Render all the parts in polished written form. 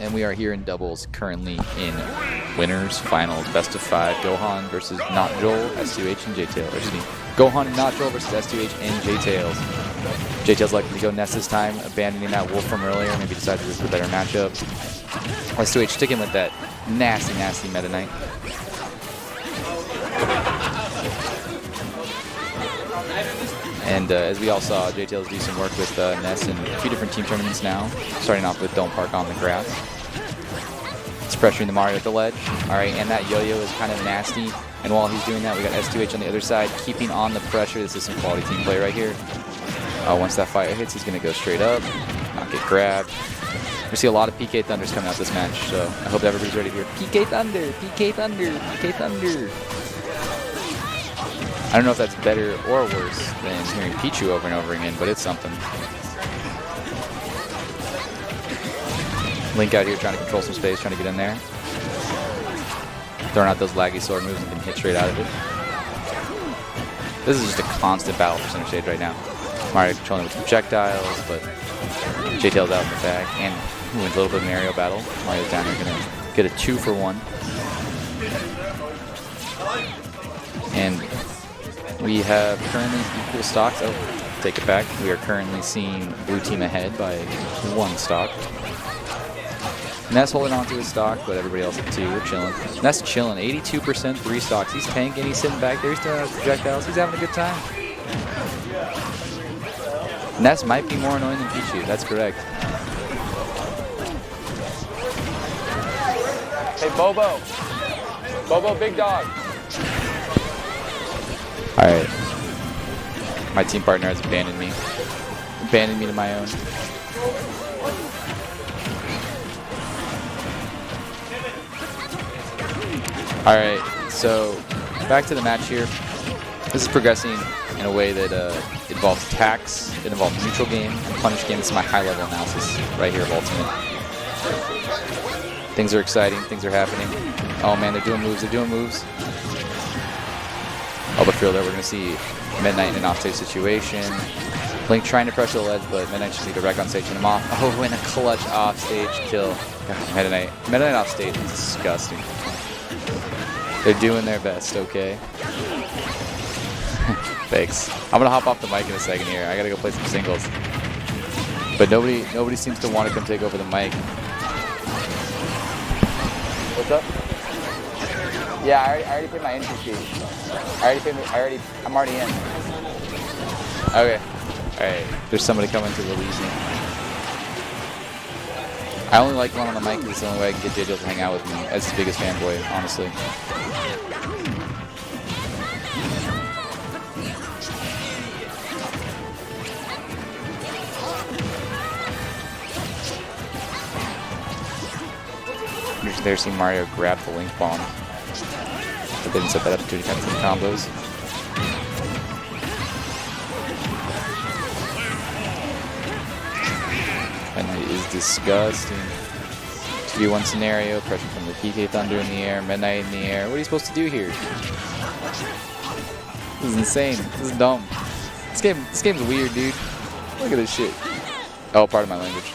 and we are here in doubles, currently in winners finals, best of 5. Gohan versus NotJoel, S2H, and Jtails. Excuse me, Gohan and NotJoel versus S2H and Jtails. Jtails likely to go Nest this time, abandoning that Wolf from earlier. Maybe decided this is a better matchup. S2H sticking with that nasty Meta Knight. And as we all saw, Jtails do some work with Ness in a few different team tournaments now, starting off with Don't Park on the grass. It's pressuring the Mario at the ledge. All right, and that yo-yo is kind of nasty. And while he's doing that, we got S2H on the other side, keeping on the pressure. This is some quality team play right here. Once that fire hits, he's going to go straight up, not get grabbed. We see a lot of PK Thunders coming out this match, so I hope everybody's ready to hear PK Thunder, PK Thunder, PK Thunder. I don't know if that's better or worse than hearing Pichu over and over again, but it's something. Link out here trying to control some space, trying to get in there. Throwing out those laggy sword moves and can hit straight out of it. This is just a constant battle for center stage right now. Mario controlling with some Jtails, but Jtails out in the back. And a little bit of an aerial battle. Mario's down here going to get a 2-for-1. And we have currently equal stocks. Oh, take it back. We are currently seeing blue team ahead by 1 stock. Ness holding on to his stock, but everybody else at 2. We're chilling. Ness chilling. 82%, 3 stocks. He's tanking. He's sitting back there. He's throwing out projectiles. He's having a good time. Ness might be more annoying than Pichu. That's correct. Hey, Bobo. Bobo, big dog. Alright. My team partner has abandoned me. Abandoned me to my own. Alright, so back to the match here. This is progressing in a way that involves attacks, it involves neutral game, and punish game. This is my high-level analysis right here of Ultimate. Things are exciting, things are happening. Oh man, they're doing moves, they're doing moves. Oh, but fielder, we're going to see Midnight in an offstage situation. Link trying to pressure the ledge, but Midnight just need to wreck on stage and him off. Oh, and a clutch offstage kill. God, Midnight offstage is disgusting. They're doing their best, okay? Thanks. I'm going to hop off the mic in a second here. I got to go play some singles. But nobody seems to want to come take over the mic. What's up? Yeah, I already paid my entry fee. I'm already in. Okay. Alright. There's somebody coming to release me. I only like going on the mic because it's the only way I can get Jtails to hang out with me as his biggest fanboy, honestly. You're there seeing Mario grab the Link bomb. But they didn't set that up to do kind of combos. And it is disgusting. 2v1 scenario, pressure from the PK Thunder in the air, Midnight in the air. What are you supposed to do here? This is insane. This is dumb. This game's weird, dude. Look at this shit. Oh, pardon my language.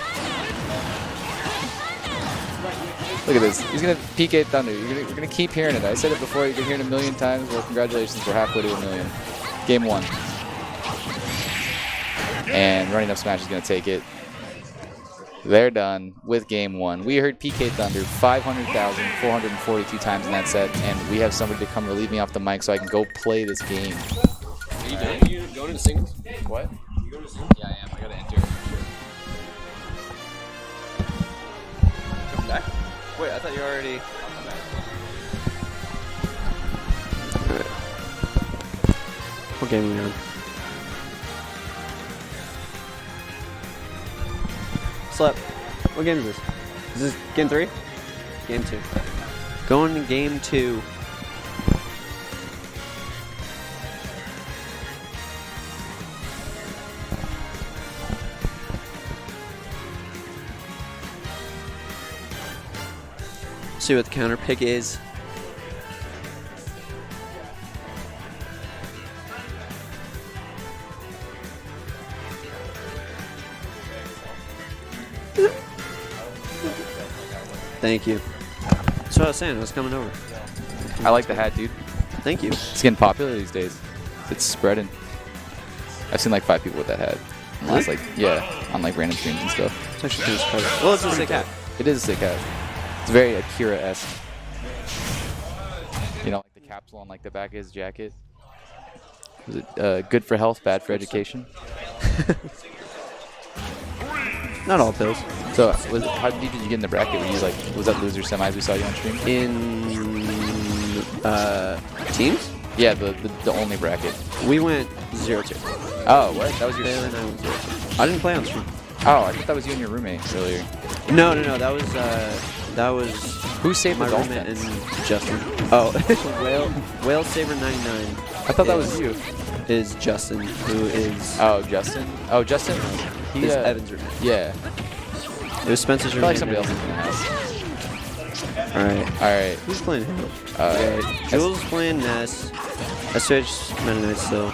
Look at this. He's going to PK Thunder. We're going to keep hearing it. I said it before. You've been hearing it a million times. Well, congratulations. We're halfway to a million. Game 1. And running up smash is going to take it. They're done with game 1. We heard PK Thunder 500,442 times in that set, and we have somebody to come relieve me off the mic so I can go play this game. Are you done? You going to singles? What? You going to singles? Yeah, I am. I got to enter. Come back? Wait, I thought you already... What game are we on? Slap. What game is this? Is this game 3? Game 2. Going to game 2. See what the counter pick is. Thank you. That's what I was saying. I was coming over. I like the hat, dude. Thank you. It's getting popular these days. It's spreading. I've seen like 5 people with that hat. It's like, yeah, on like random streams and stuff. It's actually kind of surprising. Well, it's a sick hat. It is a sick hat. It's very Akira-esque. You know, like the capsule on like the back of his jacket. Was it good for health, bad for education? Not all pills. So, how deep did you get in the bracket? Were you like, was that loser semis we saw you on stream? In teams? Yeah, the only bracket. We went 0-2. Oh, what? That was your. Bailey and I went 0-2. I didn't play on stream. Oh, I thought that was you and your roommate earlier. No. That was Who saved my the roommate and dolphins? Justin. Oh, Whale Saber 99. I thought that was you. Is Justin, who is Oh, Justin. Oh, Justin. He is Evan's roommate. Yeah. It was Spencer's I feel like roommate. somebody else is in the house. Alright. All right. Who's playing who? Jules playing Ness. S2H Meta Knight still.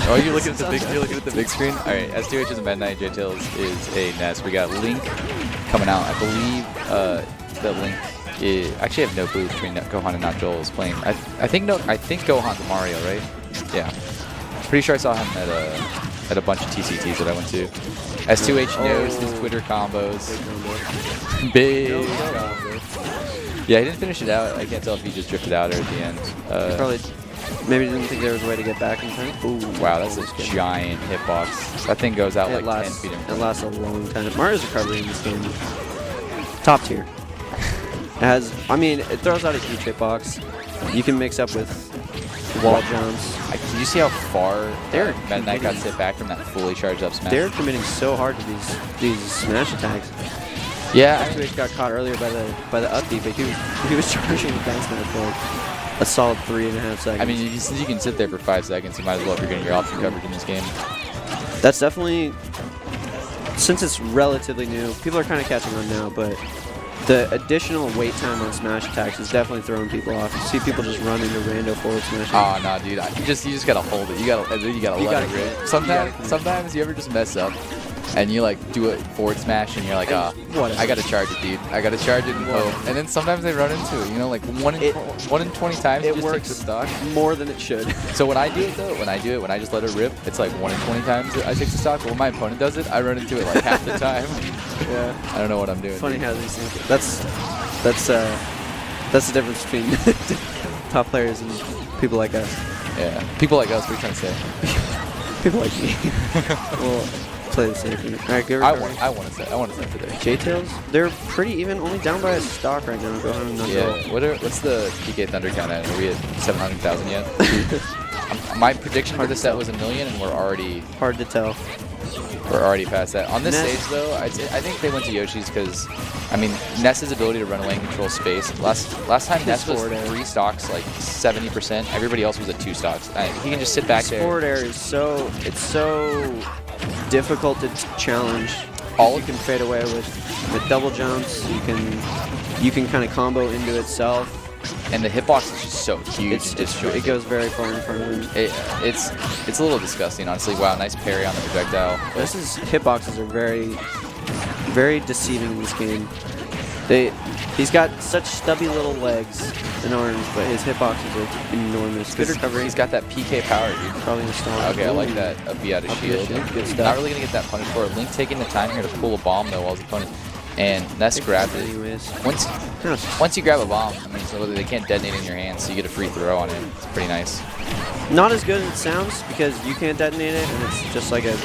Oh, you're looking at the big. You're looking at the big screen. All right. S2H is a Meta Knight. Jtails is a Ness. We got Link coming out. I believe that Link. Actually, I have no clue between Gohan and NotJoel is playing. I think Gohan's a Mario, right? Yeah. Pretty sure I saw him at a bunch of TCTs that I went to. S2H knows his Twitter combos. Big combo. Yeah, he didn't finish it out. I can't tell if he just drifted out or at the end. Probably maybe didn't think there was a way to get back in time. Ooh, wow, that's a giant hitbox. That thing goes out like 10 feet in It front. lasts a long time. Mario's recovery in this game, top tier. It has, I mean, it throws out a huge hitbox. You can mix up with wall jumps. Did you see how far Meta Knight got sit back from that fully charged up smash? They're committing so hard to these smash attacks. Yeah, S2H got caught earlier by the up B, but he was charging with down smash for like a solid 3.5 seconds. I mean, since you can sit there for 5 seconds, you might as well if you're getting your option coverage in this game. That's definitely, since it's relatively new, people are kind of catching on now, but the additional wait time on smash attacks is definitely throwing people off. You see people just run into rando forward smash. Oh no, dude! You just gotta hold it. You gotta let it rip. Sometimes you ever just mess up, and you like do a forward smash, and you're like, I gotta charge it, dude. I gotta charge it and hope. And then sometimes they run into it. You know, like 1 in 20 times it just takes the stock. More than it should. So when I do it though, when I just let it rip, it's like 1 in 20 times I take the stock. But when my opponent does it, I run into it like half the time. Yeah. I don't know what I'm doing. It's funny dude. how these things. That's the difference between top players and people like us. Yeah. People like us. What are you trying to say? People like me. Well, play the same thing. All right, good. I want to say today. Jtails, they're pretty even, only down by a stock right now. Gohan and NotJoel. Yeah. What's the PK Thunder count at? Are we at 700,000 yet? My prediction for the set was 1 million, and we're already Hard to tell. past that. On this stage, though, I think they went to Yoshi's because, I mean, Ness's ability to run away and control space. Last time Ness was 3 stocks, like 70%. Everybody else was at 2 stocks. He can just sit back there. Forward air is so difficult to challenge. All you can fade away with double jumps. You can kind of combo into itself. And the hitbox is just so huge. It goes very far in front of him. It's a little disgusting, honestly. Wow, nice parry on the projectile. Hitboxes are very, very deceiving in this game. He's got such stubby little legs and arms, but his hitboxes are enormous. Good recovery. He's got that PK power, dude. Probably installed. Okay, I like that. A B out of shield. Good stuff. Not really gonna get that punish for it. Link taking the time here to pull a bomb though while his opponent. And Ness grabbed it. Anyways. Once you grab a bomb, I mean, so they can't detonate in your hands, so you get a free throw on it. It's pretty nice. Not as good as it sounds because you can't detonate it, and it's just like a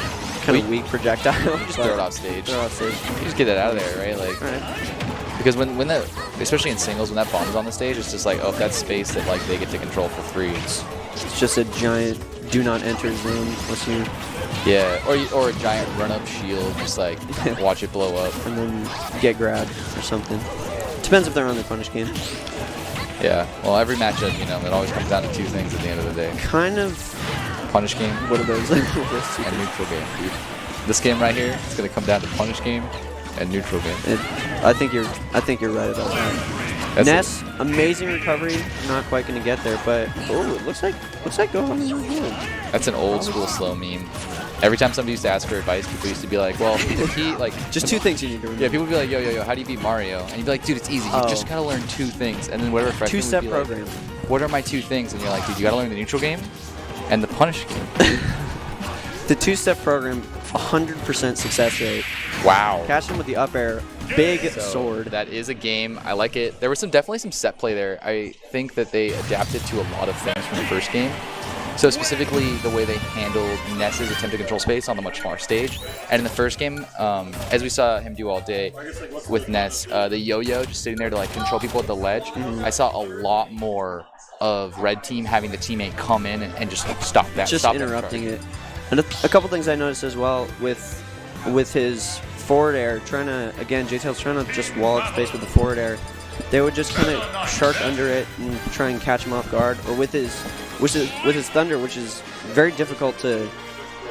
kind of weak projectile. Just throw it off stage. You just get that out of there, right? Like, because when that, especially in singles, when that bomb is on the stage, it's just like, oh, that's space that like they get to control for free. It's just a giant do not enter zone. Yeah, or a giant run-up shield, just like watch it blow up. And then get grabbed or something. Depends if they're on the punish game. Yeah, well, every matchup, you know, it always comes down to 2 things at the end of the day. Kind of. Punish game. What are those? And neutral game, dude. This game right here, it's going to come down to punish game and neutral game. I think you're right about that. Ness, amazing recovery. Not quite going to get there, but it looks like Gohan is really good. That's an old school slow meme. Every time somebody used to ask for advice, people used to be like, well, if he, like... Just 2 things you need to remember. Yeah, people would be like, yo, how do you beat Mario? And you'd be like, dude, it's easy. You just gotta learn 2 things. And then whatever freshman 2-step would be program. like, what are my 2 things? And you're like, dude, you gotta learn the neutral game and the punish game. The 2-step program, 100% success rate. Wow. Catch him with the up air. Big So sword. That is a game. I like it. There was definitely some set play there. I think that they adapted to a lot of things from the first game. So specifically the way they handled Ness's attempt to control space on the much smaller stage. And in the first game, as we saw him do all day with Ness, the yo-yo just sitting there to like control people at the ledge, I saw a lot more of red team having the teammate come in and just stop that. Just stop interrupting it. And a couple things I noticed as well with his forward air, Jtails trying to just wall up space with the forward air. They would just kind of shark under it and try and catch him off guard, or with his thunder, which is very difficult to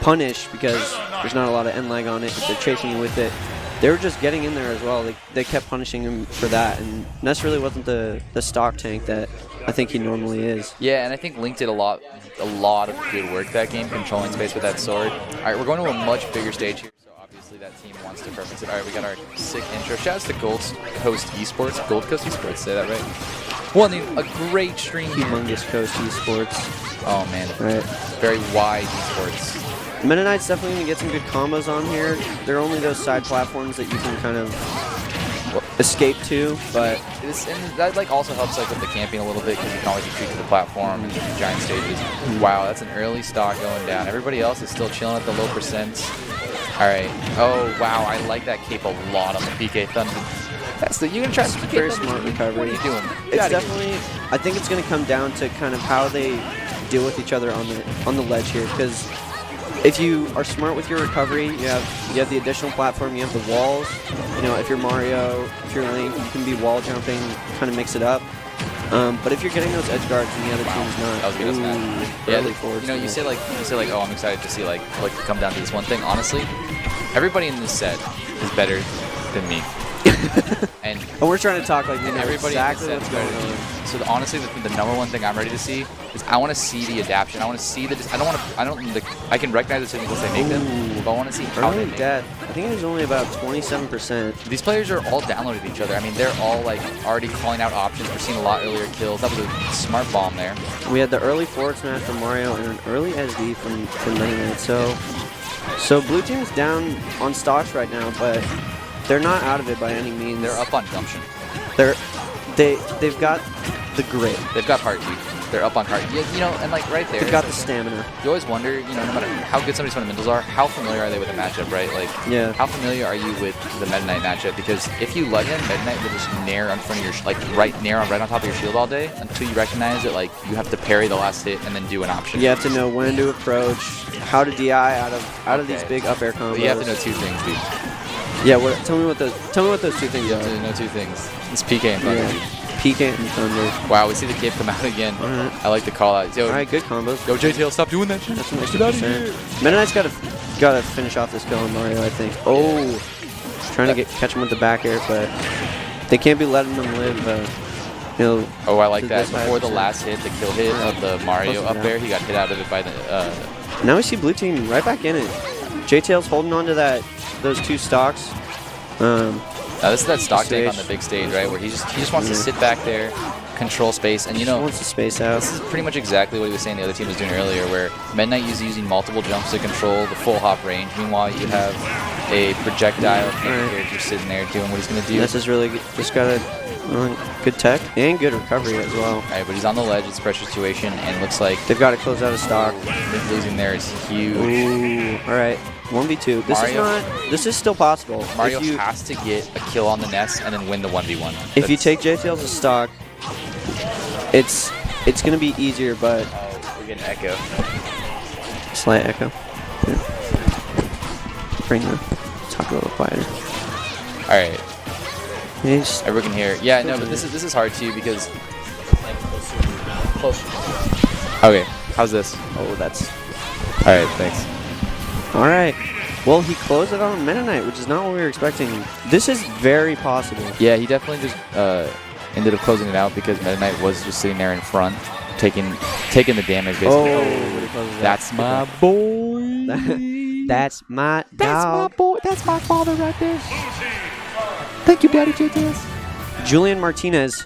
punish because there's not a lot of end lag on it if they're chasing you with it. They were just getting in there as well. They kept punishing him for that, and Ness really wasn't the stock tank that I think he normally is. Yeah, and I think Link did a lot of good work that game, controlling space with that sword. All right, we're going to a much bigger stage here, so obviously that team wants to preference it. All right, we got our sick intro. Shouts to Gold Coast Esports, say that right? Well, I mean, a great stream here. Humongous Coast Esports. Oh, man. Right. Very wide Esports. Meta Knight's definitely going to get some good combos on here. There are only those side platforms that you can kind of escape to, but... And that like also helps like with the camping a little bit because you can always retreat to the platform and giant stages. Wow, that's an early stock going down. Everybody else is still chilling at the low percents. All right. Oh, wow, I like that cape a lot on the PK Thunder. You're going to try to PK very Thunder? smart recovery. What are you doing? It's definitely... I think it's going to come down to kind of how they deal with each other on the ledge here, because if you are smart with your recovery, you have the additional platform, you have the walls. You know, if you're Mario, if you're Link, you can be wall jumping, kind of mix it up. But if you're getting those edge guards and the other team's not, That was a good snap. early Yeah, forward you know, you smash. say like, oh, I'm excited to see like come down to this one thing. Honestly, everybody in this set is better than me. And we're trying to talk like we know everybody exactly in what's this set going is better on. than me. So honestly, the number one thing I'm ready to see is I want to see the adaptation. I want to see the. I can recognize the technicals they make them, but I want to see how they Early make them. death. I think it was only about 27%. These players are all downloaded each other. I mean, they're all like already calling out options. We're seeing a lot earlier kills. That was a smart bomb there. We had the early forward smash from Mario and an early SD from Meta Knight. So blue team's down on stocks right now, but they're not out of it by any means. They're up on gumption. They've got the grit. They've got heart, dude. They're up on heart. Yeah, you know, and like right there. They've got the stamina. You always wonder, you know, no matter how good somebody's fundamentals are, how familiar are they with the matchup, right? Like, Yeah. how familiar are you with the Meta Knight matchup? Because if you let him, Meta Knight will just nair in front of your, right on top of your shield all day until you recognize that, like, you have to parry the last hit and then do an option. You have to know when to approach, how to DI out of these Okay. big up air combos. But you have to know 2 things, dude. Yeah. Tell me what those 2 things You are. have to know 2 things. It's PK and Thunder, Yeah. dude. PK and Thunder. Wow, we see the cape come out again. Alright. I like the call out. Yo, All right, good combos. yo, Jtails, stop doing that shit. That's an Get out of extra here. percent. Meta Knight's gotta finish off this kill on Mario, I think. Oh, trying to catch him with the back air, but they can't be letting them live. Oh, I like to that. this high Before the percent. last hit, the kill hit of the Mario Close up it there, out. he got hit out of it by the... Now we see blue team right back in it. Jtails holding on to those 2 stocks. Now this is that stock tank on S2H. the big stage, right? Where he just wants to sit back there, control space, and you know, Wants to space out. this is pretty much exactly what he was saying the other team was doing earlier, where Meta Knight is using multiple jumps to control the full hop range. Meanwhile, you have a projectile character sitting there doing what he's going to do. This is really good. Just got a good tech and good recovery as well. All right, but he's on the ledge. It's a pressure situation, and it looks like They've got to close out of stock. losing there is huge. Ooh, all right. 1v2. This is still possible. Mario if you, has to get a kill on the Ness and then win the 1v1. if you take Jtails as stock, it's going to be easier, but Oh, we get an echo. slight echo. Yeah. Talk a little quieter. All right, Yes. everyone can hear. Yeah, no, but this is hard too because. Okay, how's this? Oh, that's All right, thanks. all right. Well, he closed it on Meta Knight, which is not what we were expecting. This is very possible. Yeah, he definitely just ended up closing it out because Meta Knight was just sitting there in front, taking the damage basically. Oh, he closes it out. That's my boy. That's my dog. boy. That's my father right there. Thank you, Daddy Jtails. Julian Martinez.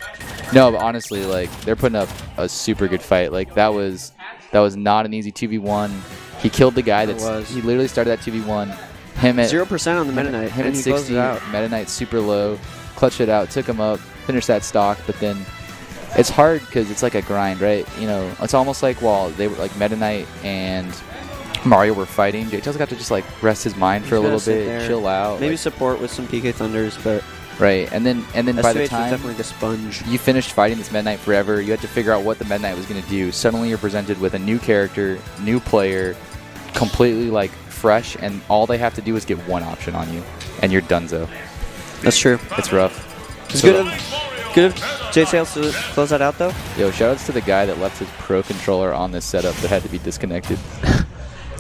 No, but honestly, like they're putting up a super good fight. Like that was not an easy 2v1. He killed the guy he literally started that 2v1. Him at 0% on the Meta Knight. Him and at he closed 60. it out. Meta Knight super low. Clutched it out. Took him up. Finished that stock. But then it's hard because it's like a grind, right? You know, it's almost like while they were like Meta Knight and Mario were fighting, Jtails got to just like rest his mind for a little bit, chill out, maybe like, support with some PK Thunders, but right. And then by the S2H was time definitely the sponge. you finished fighting this Meta Knight forever, you had to figure out what the Meta Knight was going to do. Suddenly you're presented with a new character, new player, completely like fresh, and all they have to do is get one option on you, and you're donezo. That's true. It's rough. It's good of Jtails to close that out, though. Yo, shoutouts to the guy that left his Pro Controller on this setup that had to be disconnected.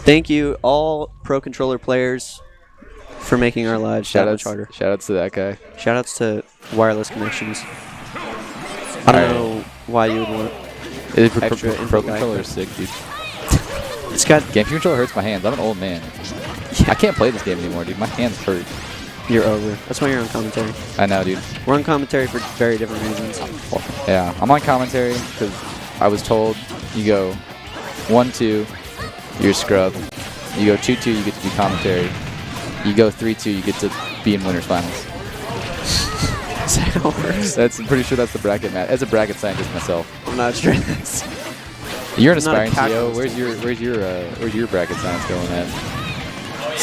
Thank you, all Pro Controller players, for making our lives that much harder. Shoutouts to that guy. Shoutouts to wireless connections. I don't know why you would want extra Pro Controller is sick, dude. It's got Game Controller hurts my hands. I'm an old man. I can't play this game anymore, dude. My hands hurt. You're over. That's why you're on commentary. I know, dude. We're on commentary for very different reasons. Yeah, I'm on commentary because I was told you go 1-2, you're a scrub. You go 2-2, you get to be commentary. You go 3-2, you get to be in winners finals. Is that how it works? I'm pretty sure that's the bracket match. As a bracket scientist myself, I'm not sure. you're an I'm not a aspiring TO. calculus. Where's your bracket science going at?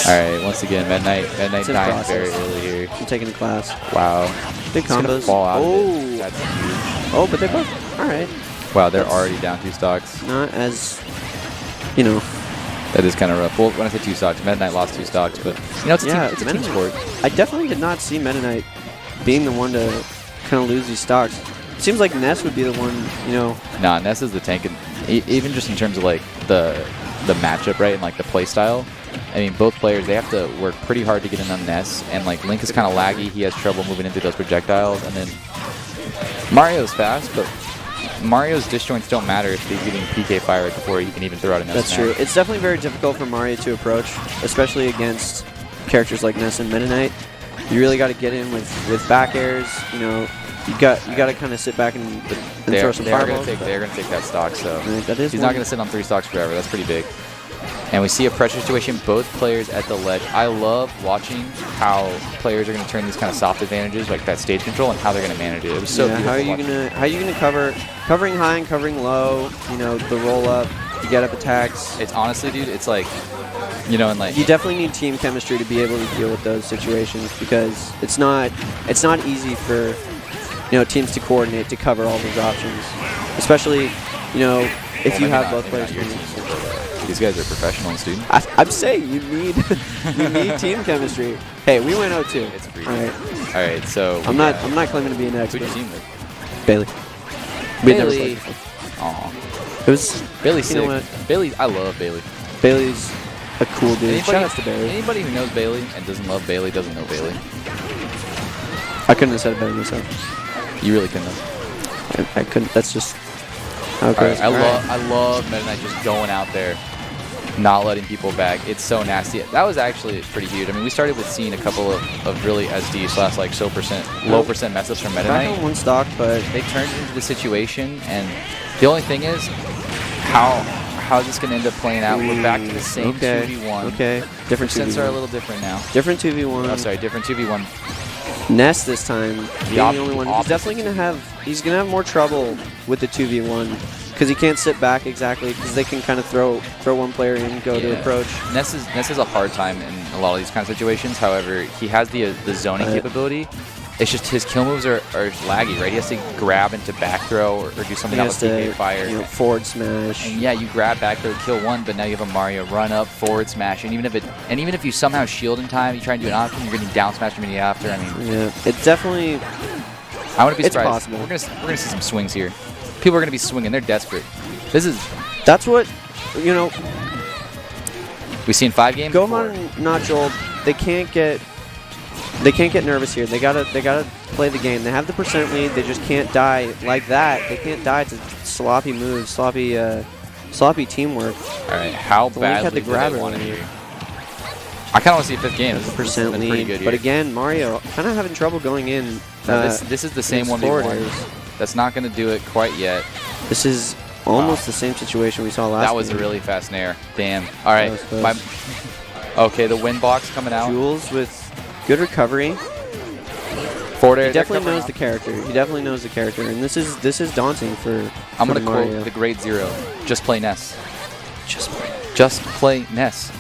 All right, once again, Midnight It's in dying process. very early here. I'm taking a class. Wow. Big It's gonna combos. fall out of it. Oh, That's huge. oh, but they're both all right. Wow, they're already down 2 stocks. Not as, you know. That is kind of rough. Well, when I say 2 stocks, Meta Knight lost 2 stocks, but you know it's a Yeah, team, it's a Meta team Knight. sport. I definitely did not see Meta Knight being the one to kind of lose these stocks. It seems like Ness would be the one, you know. Nah, Ness is the tank, and even just in terms of like the matchup, right, and like the play style. I mean, both players, they have to work pretty hard to get in on Ness, and like Link is kind of laggy. He has trouble moving into those projectiles, and then Mario's fast, but Mario's disjoints don't matter if he's getting PK fire right before he can even throw out a Ness. That's true. It's definitely very difficult for Mario to approach, especially against characters like Ness and Meta Knight. You really got to get in with back airs. You know, you got to kind of sit back and throw some fireballs. They're gonna take that stock, so That is he's not gonna sit on 3 stocks forever. That's pretty big. And we see a pressure situation, both players at the ledge. I love watching how players are going to turn these kind of soft advantages, like that stage control, and how they're going to manage it. It was so beautiful. How are you gonna covering high and covering low? You know, the roll up, you get up attacks. It's honestly, dude, it's like, you know, and like You definitely need team chemistry to be able to deal with those situations because it's not easy for, you know, teams to coordinate to cover all those options, especially, you know, if you have both players. These guys are professionals, dude. I'm saying you need team chemistry. Hey, we went 0-2. It's free. All right. All right, so I'm not claiming to be an Who'd expert. you team with? Bailey. We'd never Bailey. played before. Aw. It was Bailey's You know sick. what? Bailey, I love Bailey. Bailey's a cool dude. Shout out to Bailey. Anybody who knows Bailey and doesn't love Bailey doesn't know Bailey. I couldn't have said it better myself. You really couldn't have. I couldn't. That's just how it All goes. right, I love Meta Knight just going out there, not letting people back. It's so nasty. That was actually pretty huge. I mean, we started with seeing a couple of really SD / like low percent mess ups from Meta Back on Knight. one stock, but They turned into the situation, and the only thing is, how is this going to end up playing out? We're back to the same 2v1. Okay. Different Percents are a 2v1. little different now. Different 2v1. Oh, sorry, different 2v1. Ness this time being the only one. He's opposite. definitely gonna have more trouble with the 2v1 because he can't sit back exactly because they can kind of throw one player in and go to approach. Ness has a hard time in a lot of these kind of situations. However, he has the zoning capability. It's just his kill moves are laggy, right? He has to grab into back throw or do something He else has with to PK fire. you know, forward smash. And yeah, you grab back throw, kill one, but now you have a Mario run up, forward smash, and even if you somehow shield in time, you try and do an option, you're getting down smash immediately after. I mean, Yeah, it's definitely. I wouldn't be It's surprised. possible. We're gonna see some swings here. People are gonna be swinging. They're desperate. That's what, you know. We've seen 5 games. Gohan and NotJoel, they can't get nervous here. They gotta play the game. They have the percent lead. They just can't die like that. They can't die to sloppy moves, sloppy teamwork. All right, how The Link had badly to do grab they it want it right here? I kind of want to see a fifth game. This has percent been pretty lead. good here. But again, Mario kind of having trouble going in. This is the same these 1v1. forwarders. That's not going to do it quite yet. This is almost the same situation we saw last That was a game. really fast nair. Damn. All right. That was Okay, the win box coming out. Jules with good recovery. Forward air. He definitely knows the character. He definitely knows the character, and this is daunting for. I'm going to Mario. quote the Great Zero. Just play Ness. Just play. Just play Ness.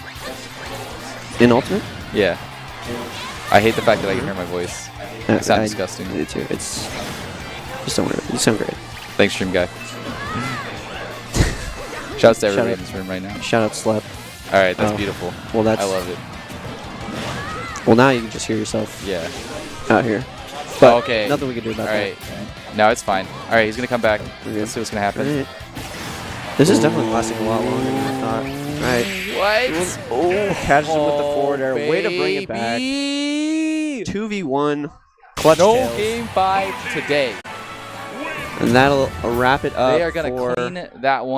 In Ultimate. Yeah. I hate the fact that I can hear my voice. It sounds disgusting. Me too. It's just don't worry. You sound great. Thanks, stream guy. Shouts to Shout everybody out. in this room right now. Shout out Slep. All right, that's Oh. beautiful. Well, that's. I love it. Well, now you can just hear yourself Yeah. out here. But Okay. nothing we can do about All right. No, it's fine. All right, he's gonna come back. Okay. Let's see what's gonna happen. that. Alright. This is definitely lasting a lot longer than I thought. All right. What? Oh, catches him with the forward air. Way to bring it back. 2v1. Clutch No tails. game 5 today. And that'll wrap it up. They are gonna for clean that one.